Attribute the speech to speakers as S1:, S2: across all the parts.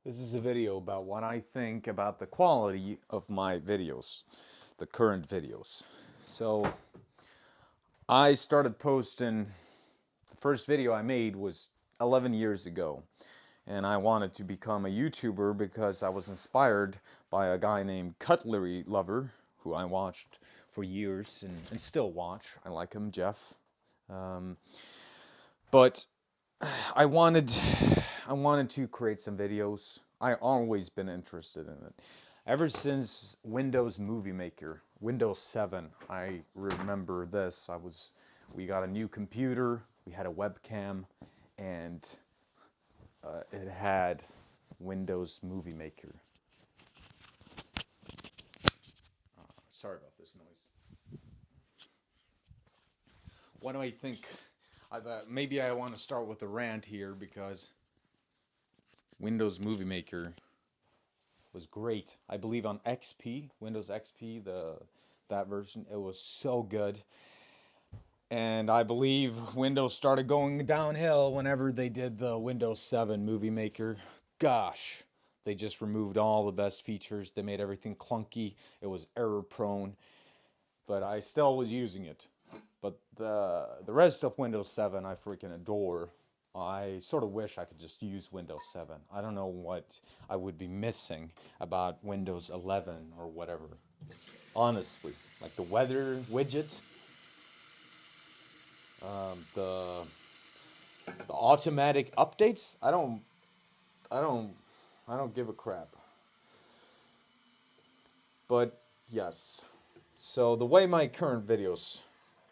S1: This is a video about what I think about the quality of my videos, the current videos. So I started posting, the first video I made was 11 years ago. And I wanted to become a YouTuber because I was inspired by a guy named Cutlery Lover, who I watched for years and still watch. I like him, Jeff. Um, but I wanted I wanted to create some videos. I always been interested in it. Ever since Windows Movie Maker, Windows 7, I remember this. We got a new computer, we had a webcam, and it had Windows Movie Maker. Sorry about this noise. What do I think? Maybe I want to start with a rant here because Windows Movie Maker was great. I believe on XP, Windows XP, the that version, it was so good. And I believe Windows started going downhill whenever they did the Windows 7 Movie Maker. Gosh, they just removed all the best features. They made everything clunky. It was error prone, but I still was using it. But the rest of Windows 7 I freaking adore. I sort of wish I could just use Windows 7. I don't know what I would be missing about Windows 11 or whatever. Honestly, like the weather widget, the automatic updates. I don't, I don't give a crap. But yes, so the way my current videos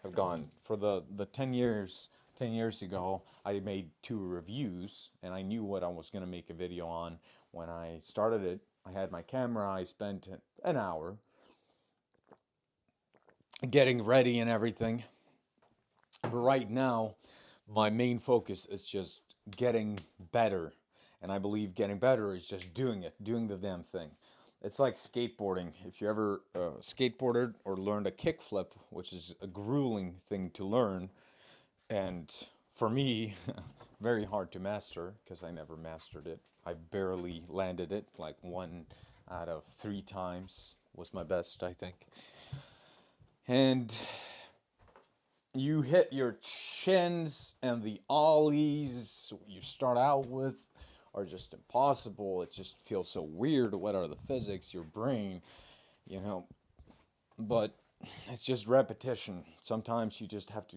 S1: have gone for the 10 years ago, I made 2 reviews and I knew what I was going to make a video on. When I started it, I had my camera. I spent an hour getting ready and everything. But right now, my main focus is just getting better. And I believe getting better is just doing it, doing the damn thing. It's like skateboarding. If you ever skateboarded or learned a kickflip, which is a grueling thing to learn, and for me, very hard to master because I never mastered it. I barely landed it, like 1 out of 3 times was my best, I think. And you hit your chins, and the ollies you start out with are just impossible. It just feels so weird. What are the physics? Your brain, you know. But it's just repetition. Sometimes you just have to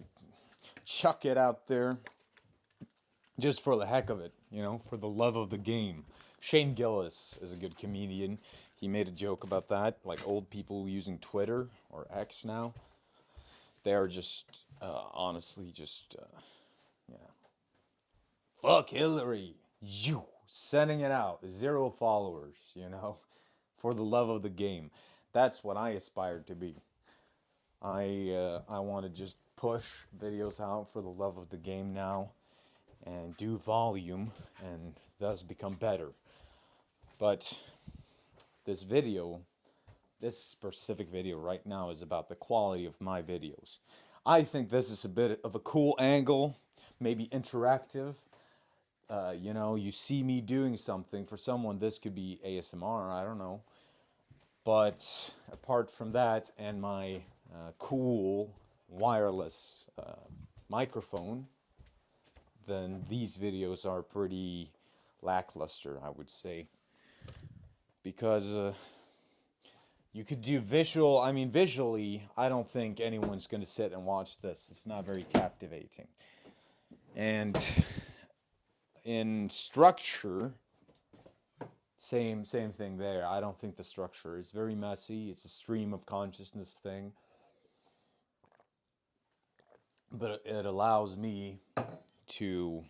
S1: chuck it out there just for the heck of it, for the love of the game. Shane Gillis is a good comedian. He made a joke about that, like old people using Twitter or X now. They are just, honestly, just, yeah. Fuck Hillary. You sending it out. 0 followers, for the love of the game. That's what I aspired to be. I want to just push videos out for the love of the game now and do volume and thus become better. But this video, this specific video right now is about the quality of my videos. I think this is a bit of a cool angle, maybe interactive. You see me doing something. For someone, this could be ASMR, I don't know. But apart from that and my cool wireless microphone, then these videos are pretty lackluster, I would say. Because you could do visual, I mean, visually, I don't think anyone's going to sit and watch this. It's not very captivating. And in structure, same thing there. I don't think the structure is very messy. It's a stream of consciousness thing. But it allows me to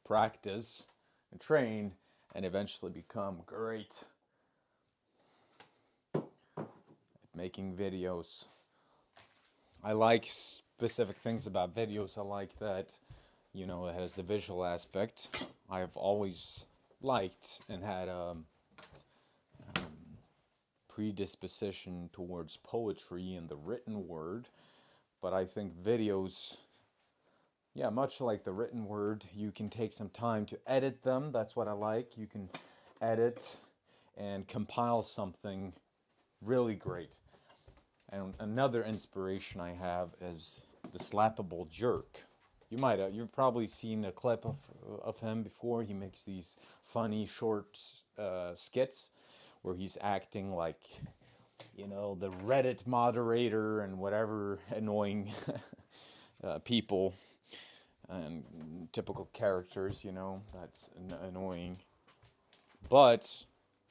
S1: practice and train and eventually become great at making videos. I like specific things about videos. I like that, it has the visual aspect. I've always liked and had a predisposition towards poetry and the written word, but I think videos, yeah, much like the written word, you can take some time to edit them. That's what I like. You can edit and compile something really great. And another inspiration I have is the Slappable Jerk. You've probably seen a clip of him before. He makes these funny short skits where he's acting like, the Reddit moderator and whatever annoying people and typical characters, that's annoying. But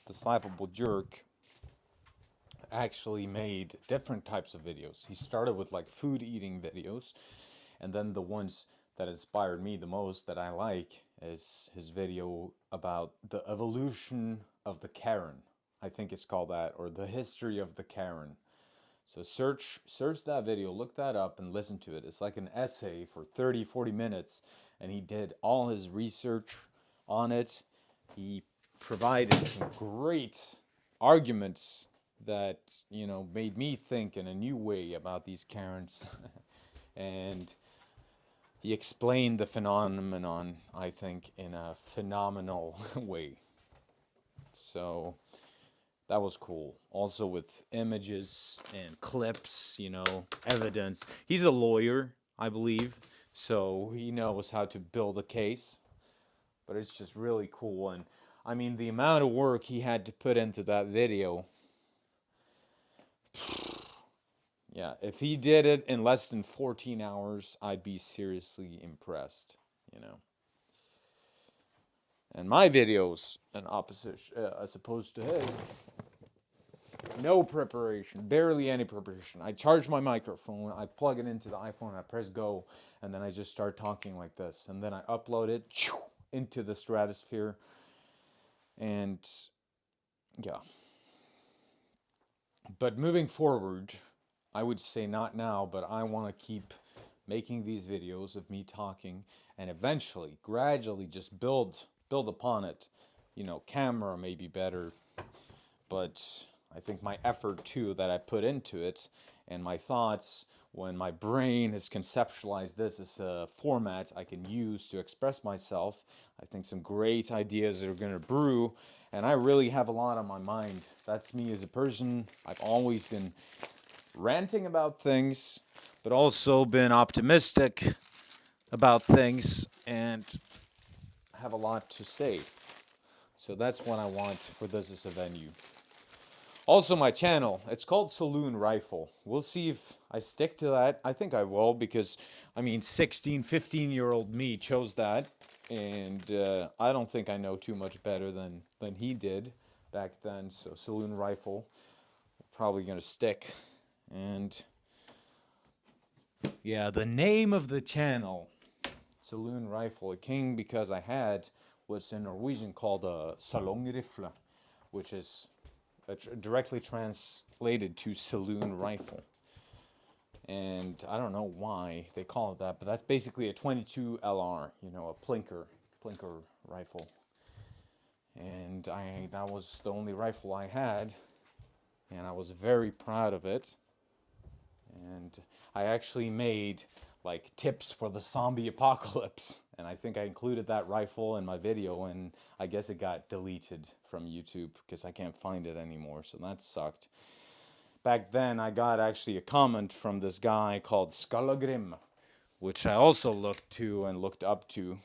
S1: the Slappable Jerk actually made different types of videos. He started with like food eating videos, and then the ones that inspired me the most that I like is his video about the evolution of the Karen. I think it's called that, or the history of the Karen. So search that video, look that up and listen to it. It's like an essay for 30-40 minutes, and he did all his research on it. He provided some great arguments that, made me think in a new way about these Karens. And he explained the phenomenon, I think, in a phenomenal way. So that was cool. Also with images and clips, evidence. He's a lawyer, I believe, so he knows how to build a case. But it's just really cool. And I mean, the amount of work he had to put into that video. Yeah, if he did it in less than 14 hours, I'd be seriously impressed, And my videos, an opposite, as opposed to his, no preparation, barely any preparation. I charge my microphone, I plug it into the iPhone, I press go, and then I just start talking like this. And then I upload it into the stratosphere. And yeah. But moving forward, I would say not now, but I want to keep making these videos of me talking and eventually, gradually just build upon it. Camera may be better, but I think my effort too that I put into it and my thoughts when my brain has conceptualized this as a format I can use to express myself, I think some great ideas are going to brew, and I really have a lot on my mind. That's me as a person. I've always been ranting about things, but also been optimistic about things and have a lot to say. So that's what I want for This Is a Venue. Also, my channel, it's called Saloon Rifle. We'll see if I stick to that. I think I will because, 16, 15-year-old me chose that. And I don't think I know too much better than he did back then. So Saloon Rifle, probably going to stick. And yeah, the name of the channel, Saloon Rifle, it came because I had what's in Norwegian called a salongrifle, which is directly translated to saloon rifle. And I don't know why they call it that, but that's basically a 22 LR, a plinker rifle. And that was the only rifle I had, and I was very proud of it. And I actually made like tips for the zombie apocalypse, and I think I included that rifle in my video, and I guess it got deleted from YouTube because I can't find it anymore, so that sucked. Back then I got actually a comment from this guy called Skallagrim, which I also looked to and looked up to.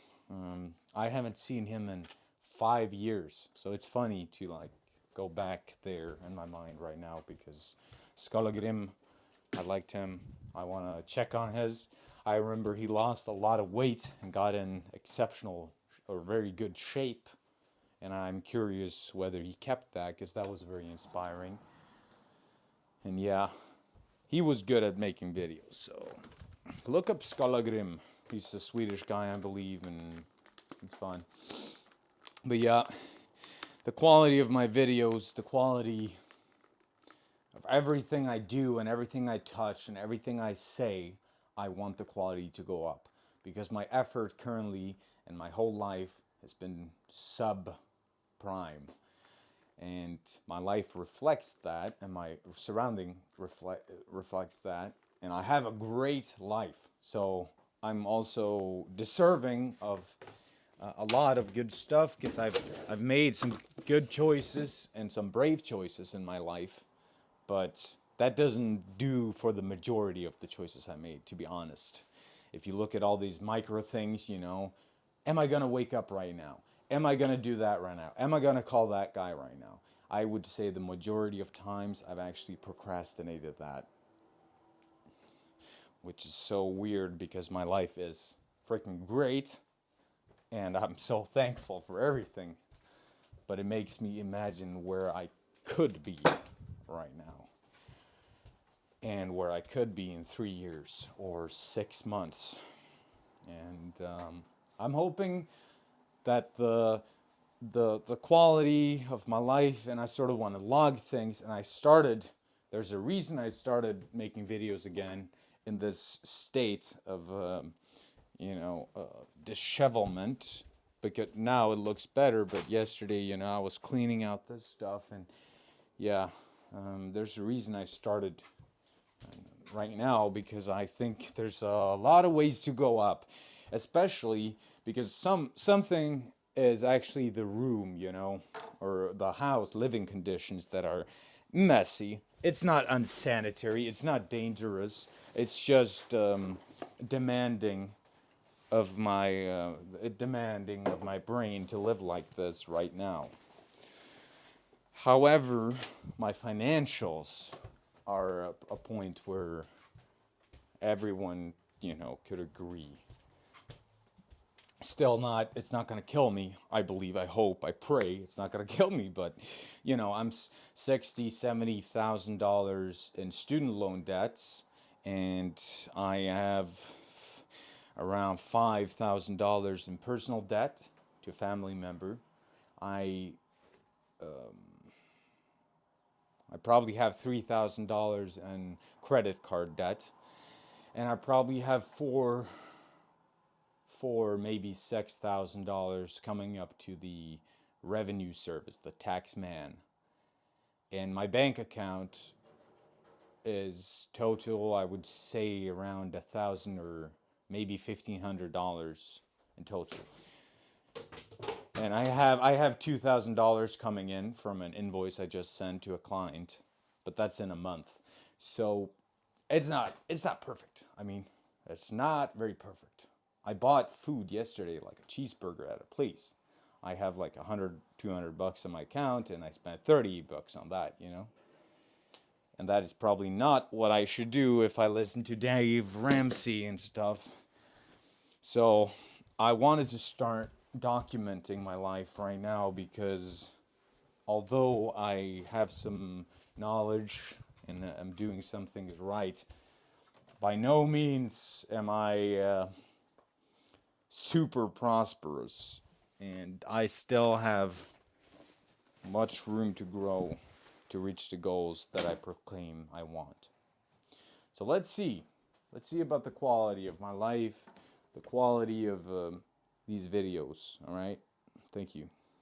S1: I haven't seen him in 5 years, so it's funny to like go back there in my mind right now because Skallagrim, I liked him. I want to check on his. I remember he lost a lot of weight and got in exceptional or very good shape. And I'm curious whether he kept that because that was very inspiring. And yeah, he was good at making videos. So look up Skallagrim. He's a Swedish guy, I believe, and it's fun. But yeah, the quality of my videos, the quality of everything I do and everything I touch and everything I say, I want the quality to go up because my effort currently and my whole life has been subprime, and my life reflects that, and my surrounding reflects that, and I have a great life. So I'm also deserving of a lot of good stuff because I've made some good choices and some brave choices in my life, but that doesn't do for the majority of the choices I made, to be honest. If you look at all these micro things, am I going to wake up right now? Am I going to do that right now? Am I going to call that guy right now? I would say the majority of times I've actually procrastinated that, which is so weird because my life is freaking great and I'm so thankful for everything. But it makes me imagine where I could be right now and where I could be in 3 years or 6 months. And I'm hoping that the quality of my life, and I sort of want to log things, and there's a reason I started making videos again in this state of dishevelment, because now it looks better. But yesterday, I was cleaning out this stuff, and yeah, there's a reason I started right now, because I think there's a lot of ways to go up, especially because something is actually the room, or the house living conditions that are messy. It's not unsanitary, it's not dangerous, it's just demanding demanding of my brain to live like this right now. However, my financials are a point where everyone, could agree. Still not, it's not going to kill me. I believe, I hope, I pray it's not going to kill me. But, I'm $70,000 in student loan debts, and I have around $5,000 in personal debt to a family member. I probably have $3,000 in credit card debt, and I probably have four, maybe $6,000 coming up to the revenue service, the tax man. And my bank account is total, I would say, around $1,000 or maybe $1,500 in total. And I have $2,000 coming in from an invoice I just sent to a client, but that's in a month. So it's not perfect. I mean, it's not very perfect. I bought food yesterday, like a cheeseburger at a place. I have like $100-200 in my account, and I spent $30 on that, And that is probably not what I should do if I listen to Dave Ramsey and stuff. So I wanted to start documenting my life right now, because although I have some knowledge and I'm doing some things right, by no means am I super prosperous, and I still have much room to grow to reach the goals that I proclaim I want. So let's see about the quality of my life, the quality of these videos. All right, thank you.